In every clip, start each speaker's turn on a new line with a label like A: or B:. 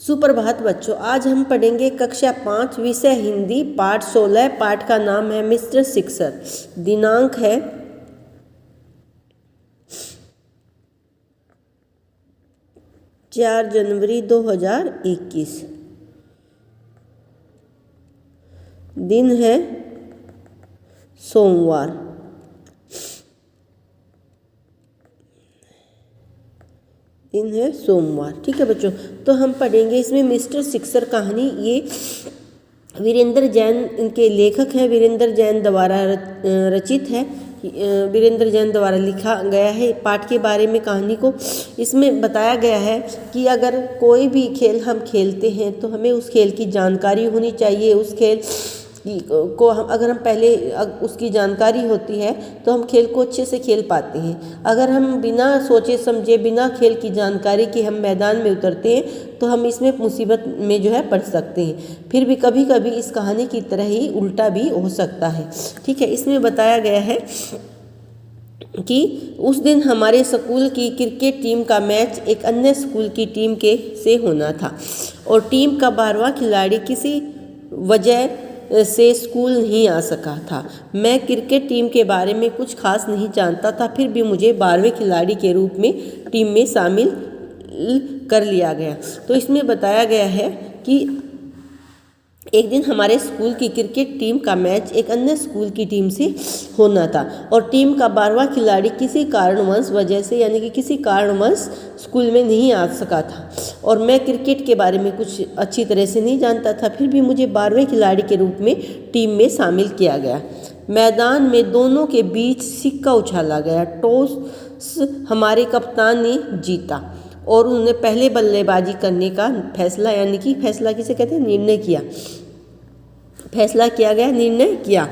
A: सुप्रभात बच्चों, आज हम पढ़ेंगे कक्षा 5 विषय हिंदी पाठ 16। पाठ का नाम है मिस्टर सिक्सर। दिनांक है 4 जनवरी 2021। दिन है सोमवार। ठीक है बच्चों, तो हम पढ़ेंगे इसमें मिस्टर सिक्सर कहानी। ये वीरेंद्र जैन इनके लेखक हैं। वीरेंद्र जैन द्वारा रचित है। वीरेंद्र जैन द्वारा लिखा गया है। पाठ के बारे में कहानी को इसमें बताया गया है कि अगर कोई भी खेल हम खेलते हैं तो हमें उस खेल की जानकारी होनी चाहिए। उस खेल को अगर हम पहले उसकी जानकारी होती है तो हम खेल को अच्छे से खेल पाते हैं। अगर हम बिना सोचे समझे, बिना खेल की जानकारी के हम मैदान में उतरते हैं तो हम इसमें मुसीबत में जो है पड़ सकते हैं। फिर भी कभी कभी इस कहानी की तरह ही उल्टा भी हो सकता है। ठीक है, इसमें बताया गया है कि उस दिन हमारे स्कूल की क्रिकेट टीम का मैच एक अन्य स्कूल की टीम से होना था और टीम का 12वां खिलाड़ी किसी वजह से स्कूल नहीं आ सका था। मैं क्रिकेट टीम के बारे में कुछ खास नहीं जानता था, फिर भी मुझे 12वें खिलाड़ी के रूप में टीम में शामिल कर लिया गया। तो इसमें बताया गया है कि एक दिन हमारे स्कूल की क्रिकेट टीम का मैच एक अन्य स्कूल की टीम से होना था और टीम का 12वां खिलाड़ी किसी कारणवश वजह से यानी कि किसी कारणवश स्कूल में नहीं आ सका था और मैं क्रिकेट के बारे में कुछ अच्छी तरह से नहीं जानता था, फिर भी मुझे 12वें खिलाड़ी के रूप में टीम में शामिल किया गया। मैदान में दोनों के बीच सिक्का उछाला गया। टॉस हमारे कप्तान ने जीता और उन्होंने पहले बल्लेबाजी करने का फैसला, यानी कि फैसला किसे कहते हैं, निर्णय किया।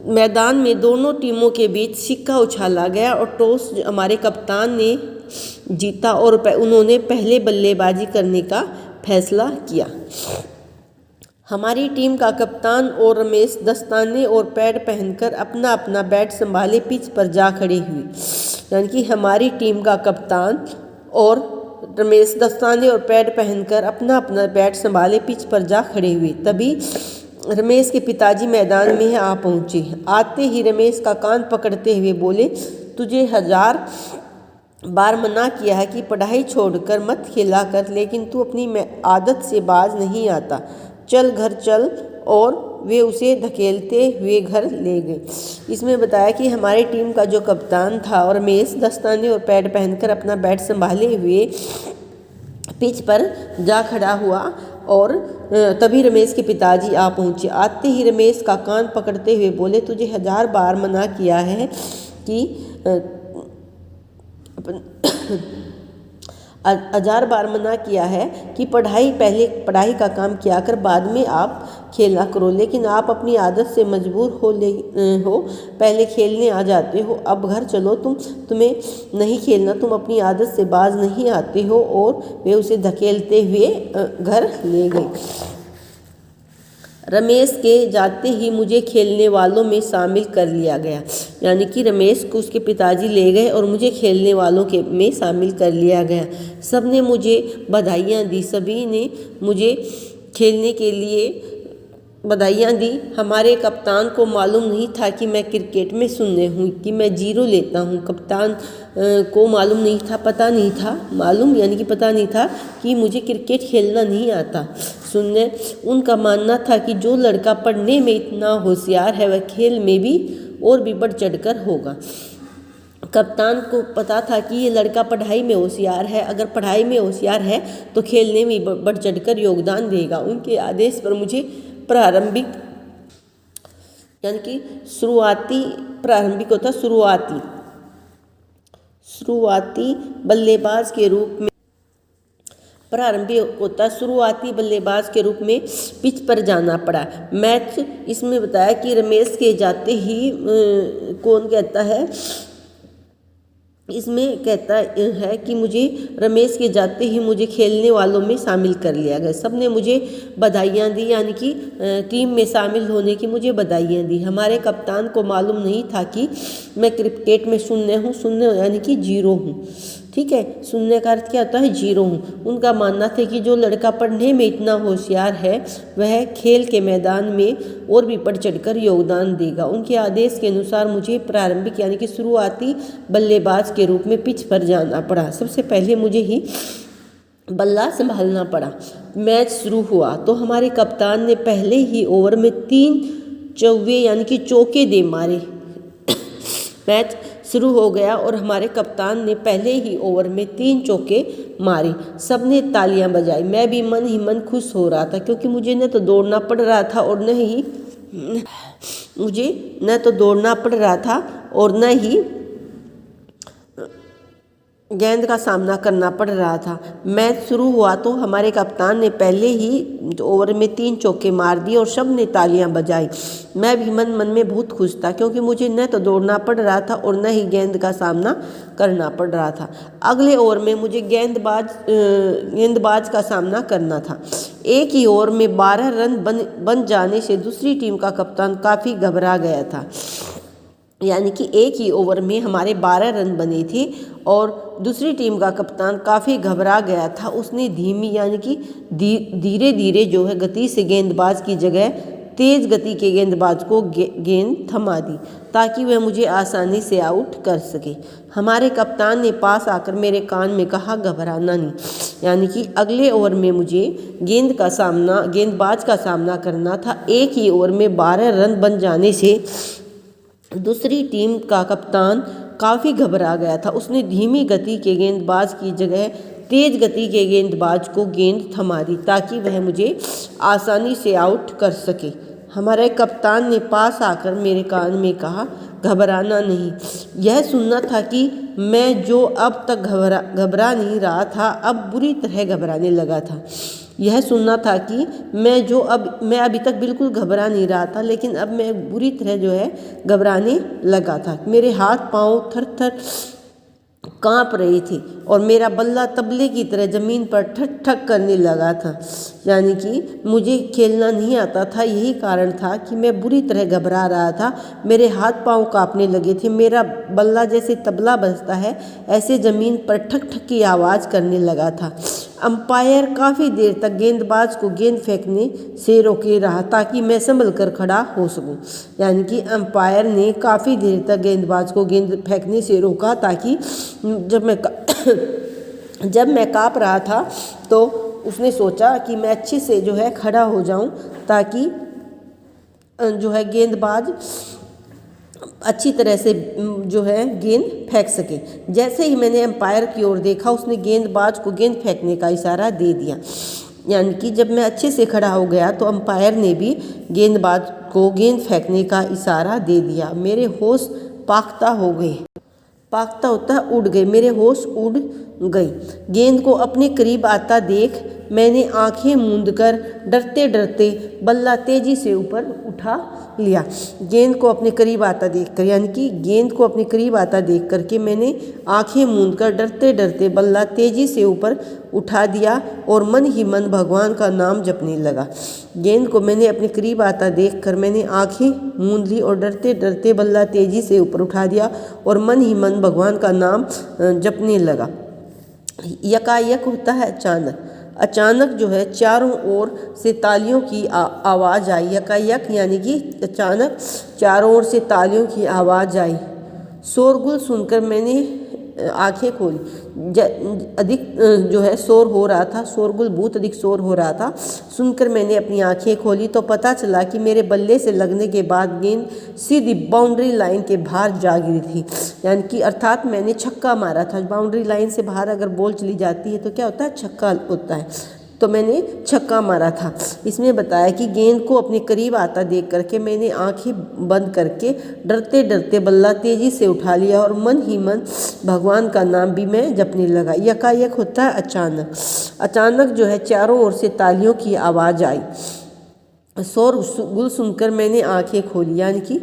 A: मैदान में दोनों टीमों के बीच सिक्का उछाला गया और टॉस हमारे कप्तान ने जीता और उन्होंने पहले बल्लेबाजी करने का फैसला किया। हमारी टीम का कप्तान और रमेश दस्ताने और पैड पहनकर अपना अपना बैट संभाले पिच पर जा खड़े हुए। यानी कि हमारी टीम का कप्तान और रमेश दस्ताने और पैड पहनकर अपना अपना बैट संभाले पिच पर जा खड़े हुए। तभी रमेश के पिताजी मैदान में आ पहुँचे। आते ही रमेश का कान पकड़ते हुए बोले, तुझे 1000 बार मना किया है कि पढ़ाई छोड़कर मत खेला कर, लेकिन तू अपनी आदत से बाज नहीं आता। चल घर चल। और वे उसे धकेलते हुए घर ले गए। इसमें बताया कि हमारी टीम का जो कप्तान था और रमेश दस्ताने और पैड पहनकर अपना बैट संभाले हुए पिच पर जा खड़ा हुआ और तभी रमेश के पिताजी आ पहुँचे। आते ही रमेश का कान पकड़ते हुए बोले, तुझे 1000 बार मना किया है कि 1000 बार मना किया है कि पहले पढ़ाई का काम किया कर, बाद में आप खेला करो, लेकिन आप अपनी आदत से मजबूर हो पहले खेलने आ जाते हो। अब घर चलो, तुम्हें नहीं खेलना, तुम अपनी आदत से बाज नहीं आते हो। और वे उसे धकेलते हुए घर ले गए। रमेश के जाते ही मुझे खेलने वालों में शामिल कर लिया गया। यानी कि रमेश को उसके पिताजी ले गए और मुझे खेलने वालों में शामिल कर लिया गया। सब ने मुझे बधाइयाँ दी, सभी ने मुझे खेलने के लिए बधाइयाँ दी। हमारे कप्तान को मालूम नहीं था कि मैं क्रिकेट में शून्य हूँ, कि मैं 0 लेता हूँ। कप्तान को मालूम नहीं था, पता नहीं था कि मुझे क्रिकेट खेलना नहीं आता। शून्य उनका मानना था कि जो लड़का पढ़ने में इतना होशियार है वह खेल में भी और भी बढ़ चढ़कर होगा। कप्तान को पता था कि ये लड़का पढ़ाई में होशियार है, अगर पढ़ाई में होशियार है तो खेलने में बढ़ चढ़कर योगदान देगा। उनके आदेश पर मुझे प्रारंभिक बल्लेबाज के रूप में पिच पर जाना पड़ा। मैच इसमें बताया कि रमेश के जाते ही इसमें कहता है कि रमेश के जाते ही मुझे खेलने वालों में शामिल कर लिया गया। सब ने मुझे बधाइयाँ दी, यानी कि टीम में शामिल होने की मुझे बधाइयाँ दी। हमारे कप्तान को मालूम नहीं था कि मैं क्रिकेट में शून्य यानी कि 0 हूँ। ठीक है। शून्य का अर्थ क्या होता है, जीरो हूँ। उनका मानना था कि जो लड़का पढ़ने में इतना होशियार है वह खेल के मैदान में और भी बढ़ चढ़कर योगदान देगा। उनके आदेश के अनुसार मुझे प्रारंभिक यानी कि शुरुआती बल्लेबाज के रूप में पिच पर जाना पड़ा। सबसे पहले मुझे ही बल्ला संभालना पड़ा। मैच शुरू हुआ तो हमारे कप्तान ने पहले ही ओवर में 3 चौके यानी कि चौके दे मारे। मैच शुरू हो गया और हमारे कप्तान ने पहले ही ओवर में 3 चौके मारे। सबने तालियां बजाई। मैं भी मन ही मन खुश हो रहा था क्योंकि मुझे न तो दौड़ना पड़ रहा था और न ही गेंद का सामना करना पड़ रहा था। मैच शुरू हुआ तो हमारे कप्तान ने पहले ही ओवर में 3 चौके मार दिए और सब ने तालियां बजाई। मैं भी मन मन में बहुत खुश था क्योंकि मुझे न तो दौड़ना पड़ रहा था और न ही गेंद का सामना करना पड़ रहा था। अगले ओवर में मुझे गेंदबाज का सामना करना था। एक ही ओवर में 12 रन बन जाने से दूसरी टीम का कप्तान काफ़ी घबरा गया था। यानी कि एक ही ओवर में हमारे 12 रन बने थे और दूसरी टीम का कप्तान काफ़ी घबरा गया था। उसने धीमी यानी कि धीरे धीरे जो है गति से गेंदबाज की जगह तेज़ गति के गेंदबाज को गेंद थमा दी ताकि वह मुझे आसानी से आउट कर सके। हमारे कप्तान ने पास आकर मेरे कान में कहा, घबराना नहीं। यानी कि अगले ओवर में मुझे गेंदबाज का सामना करना था। एक ही ओवर में 12 रन बन जाने से दूसरी टीम का कप्तान काफ़ी घबरा गया था। उसने धीमी गति के गेंदबाज की जगह तेज़ गति के गेंदबाज को गेंद थमा दी ताकि वह मुझे आसानी से आउट कर सके। हमारे कप्तान ने पास आकर मेरे कान में कहा, घबराना नहीं। यह सुनना था कि मैं जो अब तक घबरा नहीं रहा था अब बुरी तरह घबराने लगा था। यह सुनना था कि मैं अभी तक बिल्कुल घबरा नहीं रहा था लेकिन अब मैं बुरी तरह जो है घबराने लगा था। मेरे हाथ पांव थर थर कांप रही थी और मेरा बल्ला तबले की तरह ज़मीन पर ठक ठक करने लगा था। यानी कि मुझे खेलना नहीं आता था, यही कारण था कि मैं बुरी तरह घबरा रहा था। मेरे हाथ पांव कांपने लगे थे। मेरा बल्ला जैसे तबला बजता है ऐसे ज़मीन पर ठक ठक की आवाज़ करने लगा था। अंपायर काफ़ी देर तक गेंदबाज को गेंद फेंकने से रोके रहा ताकि मैं संभल कर खड़ा हो सकूं। यानी कि अंपायर ने काफ़ी देर तक गेंदबाज को गेंद फेंकने से रोका ताकि जब मैं काँप रहा था तो उसने सोचा कि मैं अच्छे से जो है खड़ा हो जाऊं ताकि जो है गेंदबाज अच्छी तरह से जो है गेंद फेंक सके। जैसे ही मैंने अंपायर की ओर देखा उसने गेंदबाज को गेंद फेंकने का इशारा दे दिया। यानी कि जब मैं अच्छे से खड़ा हो गया तो अंपायर ने भी गेंदबाज को गेंद फेंकने का इशारा दे दिया। मेरे होश उड़ गए। मेरे होश उड़ गई। गेंद को अपने करीब आता देख मैंने आंखें मूंदकर डरते डरते बल्ला तेजी से ऊपर उठा लिया। गेंद को अपने करीब आता देखकर यानी कि गेंद को अपने करीब आता देख करके मैंने आंखें मूंदकर डरते डरते बल्ला तेजी से ऊपर उठा दिया और मन ही मन भगवान का नाम जपने लगा। गेंद को मैंने अपने करीब आता देखकर मैंने आंखें मूंद ली और डरते डरते बल्ला तेजी से ऊपर उठा दिया और मन ही मन भगवान का नाम जपने लगा। यकायक होता है अचानक जो है चारों ओर से तालियों की आवाज़ आई। यकायक यानी कि अचानक चारों ओर से तालियों की आवाज़ आई। शोरगुल सुनकर मैंने आंखें खोली। अधिक जो है शोर हो रहा था, शोरगुल बहुत अधिक शोर हो रहा था। सुनकर मैंने अपनी आंखें खोली तो पता चला कि मेरे बल्ले से लगने के बाद गेंद सीधी बाउंड्री लाइन के बाहर जा गिरी थी। यानी कि अर्थात मैंने छक्का मारा था। बाउंड्री लाइन से बाहर अगर बॉल चली जाती है तो क्या होता है, छक्का होता है। तो मैंने छक्का मारा था। इसमें बताया कि गेंद को अपने करीब आता देख करके मैंने आंखें बंद करके डरते डरते बल्ला तेजी से उठा लिया और मन ही मन भगवान का नाम भी मैं जपने लगा। यकायक होता है अचानक जो है चारों ओर से तालियों की आवाज़ आई। शोरगुल सुनकर मैंने आंखें खोली। यानी कि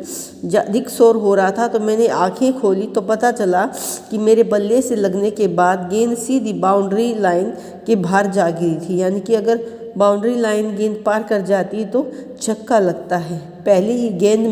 A: अधिक शोर हो रहा था तो मैंने आंखें खोली तो पता चला कि मेरे बल्ले से लगने के बाद गेंद सीधी बाउंड्री लाइन के बाहर जा गिरी थी। यानी कि अगर बाउंड्री लाइन गेंद पार कर जाती तो छक्का लगता है। पहली ही गेंद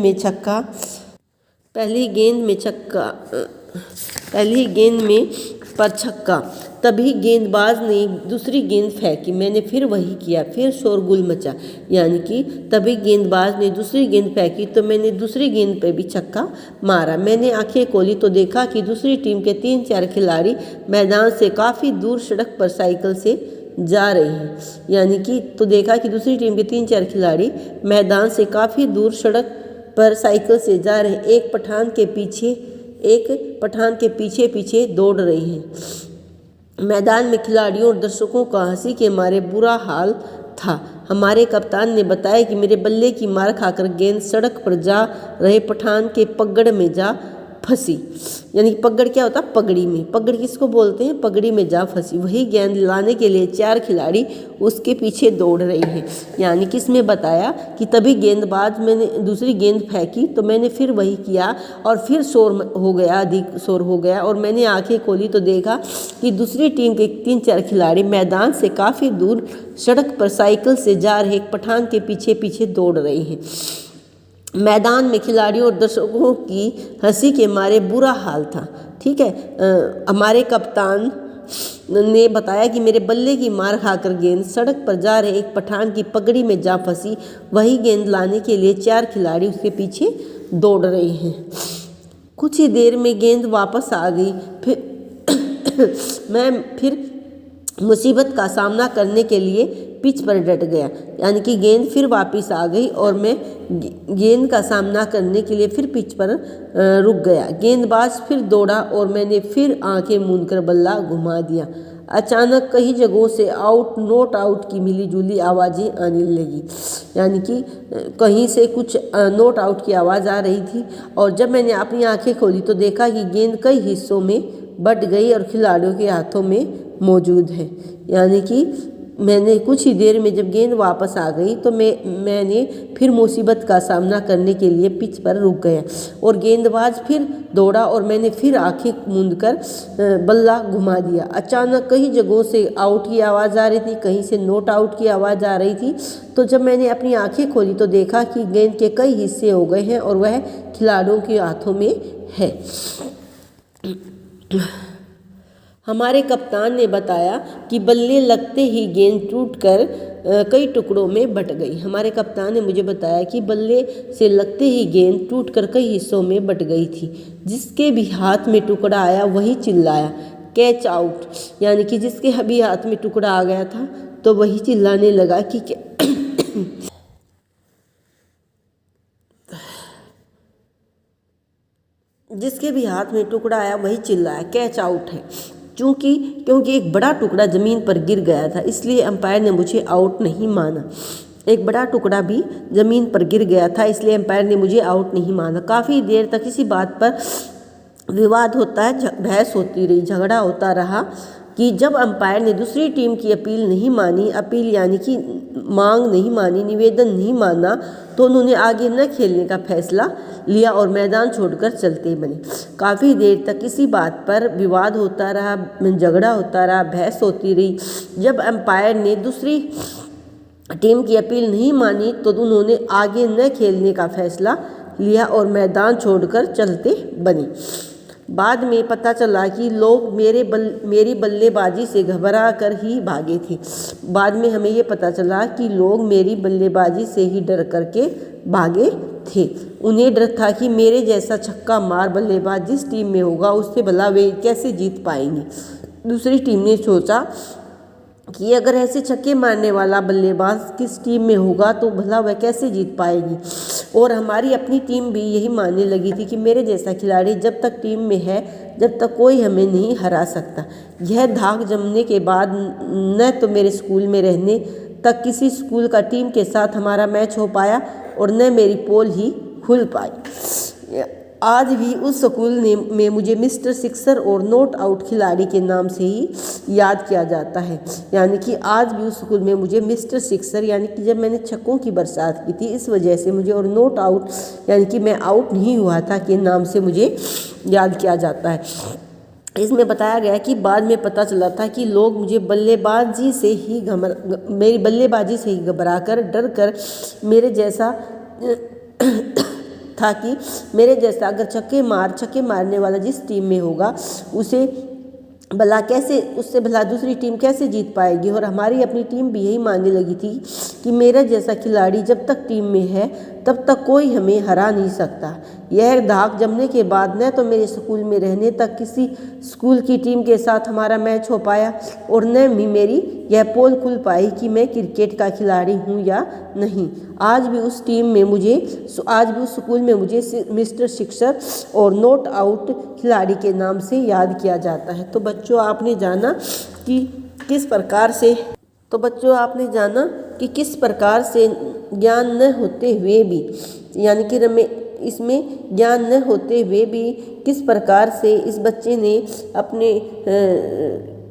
A: में पर छक्का। तभी गेंदबाज ने दूसरी गेंद फेंकी, मैंने फिर वही किया, फिर शोरगुल मचा। यानी कि तभी गेंदबाज ने दूसरी गेंद फेंकी तो मैंने दूसरी गेंद पे भी छक्का मारा। मैंने आंखें खोली तो देखा कि दूसरी टीम के 3-4 खिलाड़ी मैदान से काफ़ी दूर सड़क पर साइकिल से जा रहे हैं। यानी कि तो देखा कि दूसरी टीम के 3-4 खिलाड़ी मैदान से काफ़ी दूर सड़क पर साइकिल से जा रहे हैं। एक पठान के पीछे पीछे दौड़ रहे हैं। मैदान में खिलाड़ियों और दर्शकों का हंसी के मारे बुरा हाल था। हमारे कप्तान ने बताया कि मेरे बल्ले की मार खाकर गेंद सड़क पर जा रहे पठान के पगड़ में जा फंसी। यानी पगड़ क्या होता है? पगड़ी में। पगड़ किसको बोलते हैं? पगड़ी में जा फंसी। वही गेंद लाने के लिए 4 खिलाड़ी उसके पीछे दौड़ रहे हैं। यानी कि इसमें बताया कि तभी गेंदबाज मैंने दूसरी गेंद फेंकी तो मैंने फिर वही किया और फिर शोर हो गया, अधिक शोर हो गया और मैंने आंखें खोली तो देखा कि दूसरी टीम के 3-4 खिलाड़ी मैदान से काफ़ी दूर सड़क पर साइकिल से जा रहे एक पठान के पीछे पीछे दौड़ रहे हैं। मैदान में खिलाड़ियों और दर्शकों की हंसी के मारे बुरा हाल था। ठीक है। हमारे कप्तान ने बताया कि मेरे बल्ले की मार खाकर गेंद सड़क पर जा रहे एक पठान की पगड़ी में जा फंसी। वही गेंद लाने के लिए 4 खिलाड़ी उसके पीछे दौड़ रहे हैं। कुछ ही देर में गेंद वापस आ गई। मैं फिर मुसीबत का सामना करने के लिए पिच पर डट गया। यानी कि गेंद फिर वापस आ गई और मैं गेंद का सामना करने के लिए फिर पिच पर रुक गया। गेंदबाज फिर दौड़ा और मैंने फिर आंखें मूंदकर बल्ला घुमा दिया। अचानक कई जगहों से आउट नॉट आउट की मिली जुली आवाज़ें आने लगी। यानी कि कहीं से कुछ नॉट आउट की आवाज़ आ रही थी और जब मैंने अपनी आंखें खोली तो देखा कि गेंद कई हिस्सों में बट गई और खिलाड़ियों के हाथों में मौजूद है। यानी कि मैंने कुछ ही देर में जब गेंद वापस आ गई तो मैंने फिर मुसीबत का सामना करने के लिए पिच पर रुक गया और गेंदबाज फिर दौड़ा और मैंने फिर आंखें मूंदकर बल्ला घुमा दिया। अचानक कई जगहों से आउट की आवाज़ आ रही थी, कहीं से नॉट आउट की आवाज़ आ रही थी। तो जब मैंने अपनी आंखें खोली तो देखा कि गेंद के कई हिस्से हो गए हैं और वह खिलाड़ियों के हाथों में है। हमारे कप्तान ने बताया कि बल्ले लगते ही गेंद टूटकर कई टुकड़ों में बट गई। हमारे कप्तान ने मुझे बताया कि बल्ले से लगते ही गेंद टूटकर कई हिस्सों में बट गई थी। जिसके भी हाथ में टुकड़ा आया वही चिल्लाया कैच आउट। यानी कि जिसके भी हाथ में टुकड़ा आ गया था तो वही चिल्लाने लगा कि जिसके भी हाथ में टुकड़ा आया वही चिल्लाया कैच आउट है। क्योंकि एक बड़ा टुकड़ा ज़मीन पर गिर गया था इसलिए अंपायर ने मुझे आउट नहीं माना। एक बड़ा टुकड़ा भी ज़मीन पर गिर गया था इसलिए अंपायर ने मुझे आउट नहीं माना। काफ़ी देर तक इसी बात पर विवाद होता है, बहस होती रही, झगड़ा होता रहा कि जब अंपायर ने दूसरी टीम की अपील नहीं मानी, अपील यानी कि मांग नहीं मानी, निवेदन नहीं माना, तो उन्होंने आगे न खेलने का फैसला लिया और मैदान छोड़कर चलते बने। काफ़ी देर तक इसी बात पर विवाद होता रहा, झगड़ा होता रहा, बहस होती रही। जब अंपायर ने दूसरी टीम की अपील नहीं मानी तो उन्होंने आगे न खेलने का फैसला लिया और मैदान छोड़कर चलते बने। बाद में पता चला कि लोग मेरी बल्लेबाजी से घबरा कर ही भागे थे। बाद में हमें ये पता चला कि लोग मेरी बल्लेबाजी से ही डर करके भागे थे। उन्हें डर था कि मेरे जैसा छक्का मार बल्लेबाज जिस टीम में होगा उससे भला वे कैसे जीत पाएंगे। दूसरी टीम ने सोचा कि अगर ऐसे छक्के मारने वाला बल्लेबाज किस टीम में होगा तो भला वह कैसे जीत पाएगी। और हमारी अपनी टीम भी यही मानने लगी थी कि मेरे जैसा खिलाड़ी जब तक टीम में है जब तक कोई हमें नहीं हरा सकता। यह धाक जमने के बाद न तो मेरे स्कूल में रहने तक किसी स्कूल का टीम के साथ हमारा मैच हो पाया और न मेरी पोल ही खुल पाई। आज भी उस स्कूल में मुझे मिस्टर सिक्सर और नॉट आउट खिलाड़ी के नाम से ही याद किया जाता है। यानी कि आज भी उस स्कूल में मुझे मिस्टर सिक्सर यानी कि जब मैंने छक्कों की बरसात की थी इस वजह से मुझे, और नॉट आउट यानी कि मैं आउट नहीं हुआ था के नाम से मुझे याद किया जाता है। इसमें बताया गया कि बाद में पता चला था कि लोग मुझे मेरी बल्लेबाजी से ही घबरा कर डर कर मेरे जैसा था कि मेरे जैसा अगर छक्के मारने वाला जिस टीम में होगा उसे भला कैसे उससे भला दूसरी टीम कैसे जीत पाएगी। और हमारी अपनी टीम भी यही मानने लगी थी कि मेरा जैसा खिलाड़ी जब तक टीम में है तब तक कोई हमें हरा नहीं सकता। यह धाक जमने के बाद न तो मेरे स्कूल में रहने तक किसी स्कूल की टीम के साथ हमारा मैच हो पाया और न भी मेरी यह पोल खुल पाई कि मैं क्रिकेट का खिलाड़ी हूँ या नहीं। आज भी उस स्कूल में मुझे मिस्टर सिक्सर और नॉट आउट खिलाड़ी के नाम से याद किया जाता है। तो बच्चों आपने जाना कि किस प्रकार से ज्ञान न होते हुए भी, यानी कि इसमें ज्ञान न होते हुए भी किस प्रकार से इस बच्चे ने अपने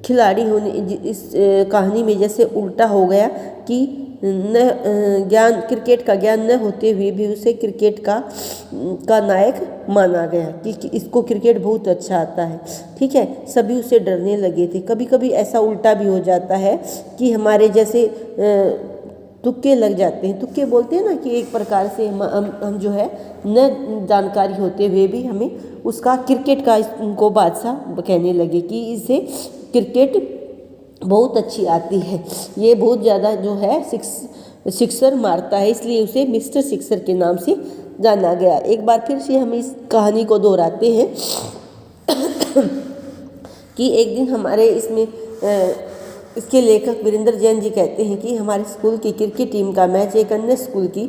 A: खिलाड़ी होने इस कहानी में जैसे उल्टा हो गया कि क्रिकेट का ज्ञान न होते हुए भी उसे क्रिकेट का नायक माना गया कि इसको क्रिकेट बहुत अच्छा आता है। ठीक है, सभी उसे डरने लगे थे। कभी कभी ऐसा उल्टा भी हो जाता है कि हमारे जैसे तुक्के लग जाते हैं। तुक्के बोलते हैं ना कि एक प्रकार से हम जो है न जानकारी होते हुए भी हमें उसका क्रिकेट का को बादशाह कहने लगे कि इसे क्रिकेट बहुत अच्छी आती है, ये बहुत ज़्यादा जो है सिक्सर मारता है, इसलिए उसे मिस्टर सिक्सर के नाम से जाना गया। एक बार फिर से हम इस कहानी को दोहराते हैं कि एक दिन हमारे इसके लेखक वीरेंद्र जैन जी कहते हैं कि हमारे स्कूल की क्रिकेट टीम का मैच एक अन्य स्कूल की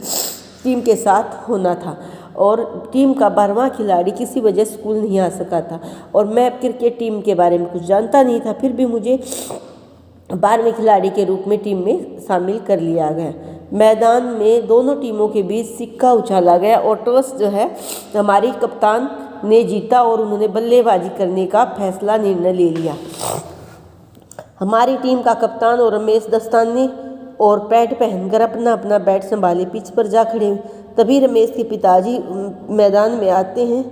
A: टीम के साथ होना था और टीम का 12वां खिलाड़ी किसी वजह स्कूल नहीं आ सका था और मैं क्रिकेट टीम के बारे में कुछ जानता नहीं था। फिर भी मुझे 12वें खिलाड़ी के रूप में टीम में शामिल कर लिया गया। मैदान में दोनों टीमों के बीच सिक्का उछाला गया और टॉस जो है हमारी कप्तान ने जीता और उन्होंने बल्लेबाजी करने का निर्णय ले लिया। हमारी टीम का कप्तान और रमेश दस्ताने और पैड पहनकर अपना बैट संभाले पिच पर जा खड़े। तभी रमेश के पिताजी मैदान में आते हैं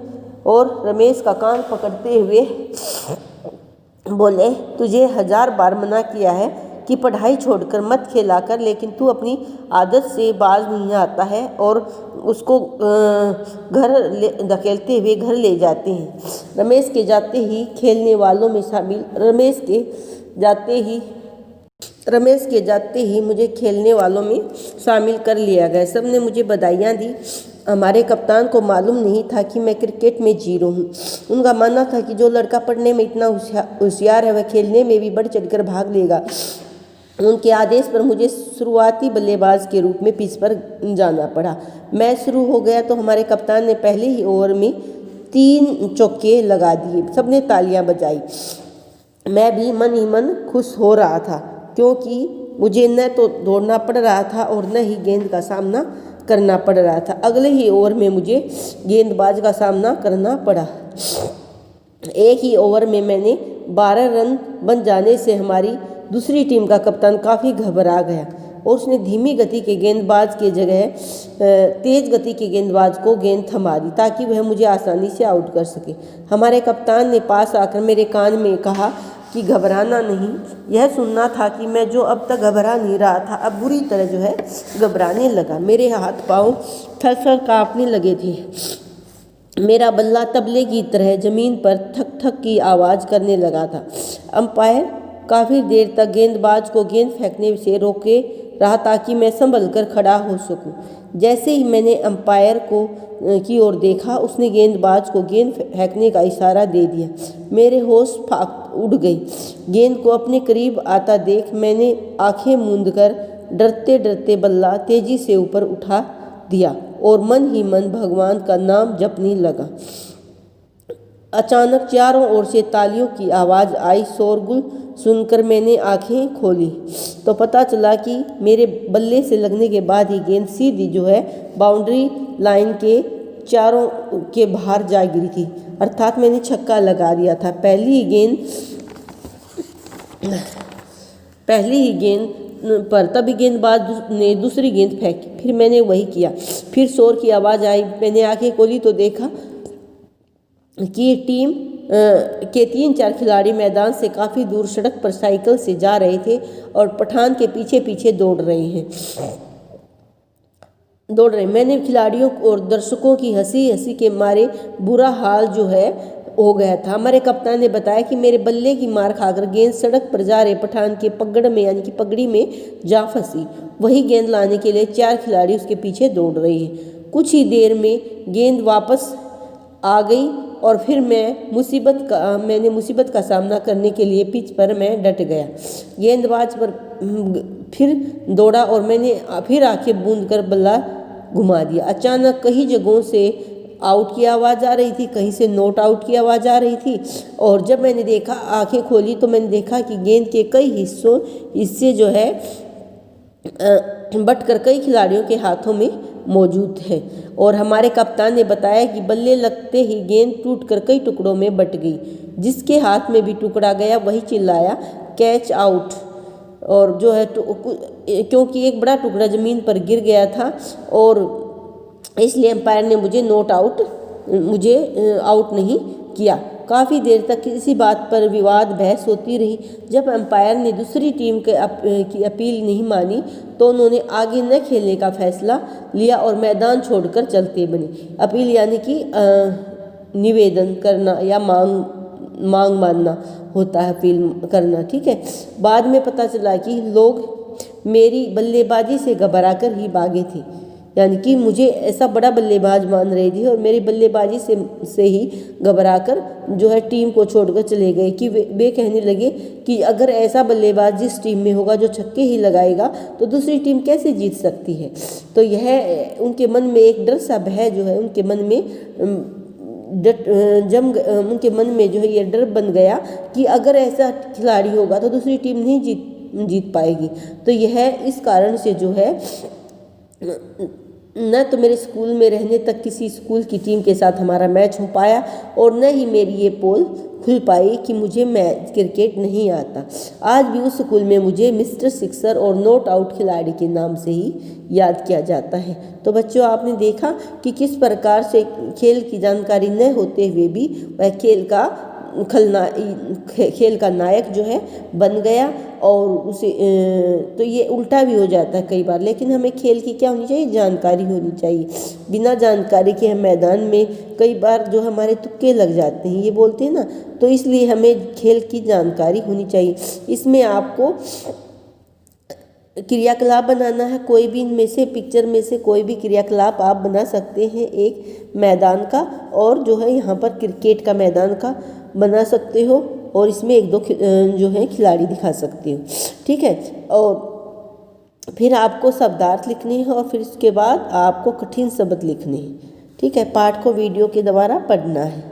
A: और रमेश का कान पकड़ते हुए बोले, तुझे 1000 बार मना किया है कि पढ़ाई छोड़कर मत खेला कर, लेकिन तू अपनी आदत से बाज नहीं आता है और उसको धकेलते हुए घर ले जाते हैं। रमेश के जाते ही मुझे खेलने वालों में शामिल कर लिया गया। सबने मुझे बधाइयाँ दी। हमारे कप्तान को मालूम नहीं था कि मैं क्रिकेट में जीरो हूँ। उनका मानना था कि जो लड़का पढ़ने में इतना होशियार है वह खेलने में भी बढ़ चढ़कर भाग लेगा। उनके आदेश पर मुझे शुरुआती बल्लेबाज के रूप में पिच पर जाना पड़ा। मैच शुरू हो गया तो हमारे कप्तान ने पहले ही ओवर में 3 चौके लगा दिए। सबने तालियां बजाई। मैं भी मन ही मन खुश हो रहा था क्योंकि मुझे न तो दौड़ना पड़ रहा था और न ही गेंद का सामना करना पड़ रहा था। अगले ही ओवर में मुझे गेंदबाज का सामना करना पड़ा। एक ही ओवर में मैंने 12 रन बन जाने से हमारी दूसरी टीम का कप्तान काफ़ी घबरा गया और उसने धीमी गति के गेंदबाज के जगह तेज गति के गेंदबाज को गेंद थमा दी ताकि वह मुझे आसानी से आउट कर सके। हमारे कप्तान ने पास आकर मेरे कान में कहा कि घबराना नहीं। यह सुनना था कि मैं जो अब तक घबरा नहीं रहा था अब बुरी तरह जो है घबराने लगा। मेरे हाथ पाँव थर-थर काँपने लगे थे। मेरा बल्ला तबले की तरह जमीन पर थक थक की आवाज़ करने लगा था। अंपायर काफ़ी देर तक गेंदबाज को गेंद फेंकने से रोके रहा ताकि मैं संभल कर खड़ा हो सकूं। जैसे ही मैंने अंपायर की ओर देखा उसने गेंदबाज को गेंद फेंकने का इशारा दे दिया। मेरे होश उड़ गई। गेंद को अपने करीब आता देख मैंने आंखें मूंदकर डरते डरते बल्ला तेजी से ऊपर उठा दिया और मन ही मन भगवान का नाम जपने लगा। अचानक चारों ओर से तालियों की आवाज़ आई। शोरगुल सुनकर मैंने आंखें खोली तो पता चला कि मेरे बल्ले से लगने के बाद ही गेंद सीधी जो है बाउंड्री लाइन के चारों के बाहर जा गिरी थी, अर्थात मैंने छक्का लगा दिया था। पहली ही गेंद पर तभी गेंदबाज ने दूसरी गेंद फेंकी। फिर मैंने वही किया। फिर शोर की आवाज़ आई। मैंने आंखें खोली तो देखा कि टीम के 3-4 खिलाड़ी मैदान से काफ़ी दूर सड़क पर साइकिल से जा रहे थे और पठान के पीछे पीछे दौड़ रहे। मैंने खिलाड़ियों और दर्शकों की हंसी के मारे बुरा हाल जो है हो गया था। हमारे कप्तान ने बताया कि मेरे बल्ले की मार खाकर गेंद सड़क पर जा रहे पठान के पगड़ में यानी कि पगड़ी में जा फंसी। वही गेंद लाने के लिए 4 खिलाड़ी उसके पीछे दौड़ रहे हैं। कुछ ही देर में गेंद वापस आ गई और फिर मैंने मुसीबत का सामना करने के लिए पिच पर मैं डट गया। गेंदबाज पर फिर दौड़ा और मैंने फिर आंखें बूंद कर बल्ला घुमा दिया। अचानक कई जगहों से आउट की आवाज़ आ रही थी, कहीं से नॉट आउट की आवाज़ आ रही थी। और जब मैंने देखा, आंखें खोली तो मैंने देखा कि गेंद के कई हिस्से जो है बट कर कई खिलाड़ियों के हाथों में मौजूद है। और हमारे कप्तान ने बताया कि बल्ले लगते ही गेंद टूटकर कई टुकड़ों में बट गई। जिसके हाथ में भी टुकड़ा गया वही चिल्लाया कैच आउट। और जो है क्योंकि एक बड़ा टुकड़ा ज़मीन पर गिर गया था और इसलिए एम्पायर ने मुझे आउट नहीं किया। काफ़ी देर तक इसी बात पर विवाद बहस होती रही। जब एम्पायर ने दूसरी टीम की अपील नहीं मानी तो उन्होंने आगे न खेलने का फैसला लिया और मैदान छोड़कर चलते बने। अपील यानी कि निवेदन करना या मांग मानना होता है, अपील करना, ठीक है। बाद में पता चला कि लोग मेरी बल्लेबाजी से घबरा कर ही भागे थे, यानी कि मुझे ऐसा बड़ा बल्लेबाज मान रहे थे और मेरी बल्लेबाजी से ही घबराकर जो है टीम को छोड़कर चले गए। कि वे कहने लगे कि अगर ऐसा बल्लेबाज जिस टीम में होगा जो छक्के ही लगाएगा तो दूसरी टीम कैसे जीत सकती है। तो यह उनके मन में एक डर सा भय जो है उनके मन में उनके मन में जो है ये डर बन गया कि अगर ऐसा खिलाड़ी होगा तो दूसरी टीम नहीं जीत पाएगी। तो यह इस कारण से जो है न तो मेरे स्कूल में रहने तक किसी स्कूल की टीम के साथ हमारा मैच हो पाया और न ही मेरी ये पोल खुल पाई कि मुझे क्रिकेट नहीं आता। आज भी उस स्कूल में मुझे मिस्टर सिक्सर और नॉट आउट खिलाड़ी के नाम से ही याद किया जाता है। तो बच्चों, आपने देखा कि किस प्रकार से खेल की जानकारी न होते हुए भी वह खेल का नायक जो है बन गया। और उसे तो ये उल्टा भी हो जाता है कई बार, लेकिन हमें खेल की क्या होनी चाहिए, जानकारी होनी चाहिए। बिना जानकारी के हम मैदान में कई बार जो हमारे तुक्के लग जाते हैं, ये बोलते हैं ना, तो इसलिए हमें खेल की जानकारी होनी चाहिए। इसमें आपको क्रियाकलाप बनाना है, कोई भी इनमें से पिक्चर में से कोई भी क्रियाकलाप आप बना सकते हैं एक मैदान का, और जो है यहाँ पर क्रिकेट का मैदान का बना सकते हो और इसमें 1-2 जो है खिलाड़ी दिखा सकते हो, ठीक है। और फिर आपको शब्दार्थ लिखने हैं और फिर उसके बाद आपको कठिन शब्द लिखने हैं, ठीक है। पाठ को वीडियो के द्वारा पढ़ना है।